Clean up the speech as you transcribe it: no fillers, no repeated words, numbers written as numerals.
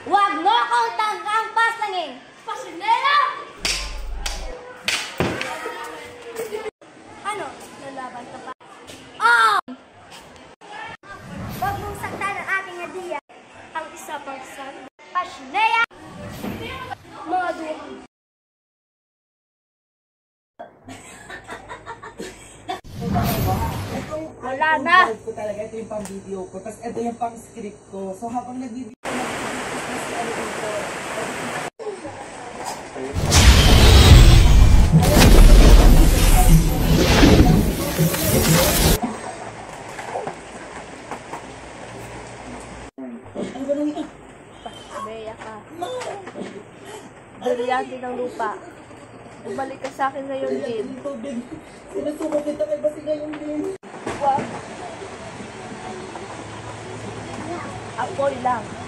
Huwag mo akong tangkang paslangin! Pasinela! Ano? Lalaban ka pa? Oh! Huwag mong saktan ang aking hadiya. Ang isa pang saktan. Pasinela! Mga duwag. Wala na! Ko talaga, ito yung pang video ko. Tapos ito yung pang script ko. So habang nag-video ko, ano dito. Ano ba nang ito? Beya ka. Brilyante ng lupa. Bumalik ka sa akin ngayon din. Sinusuko kita kay Basi ngayon din. Apoy lang.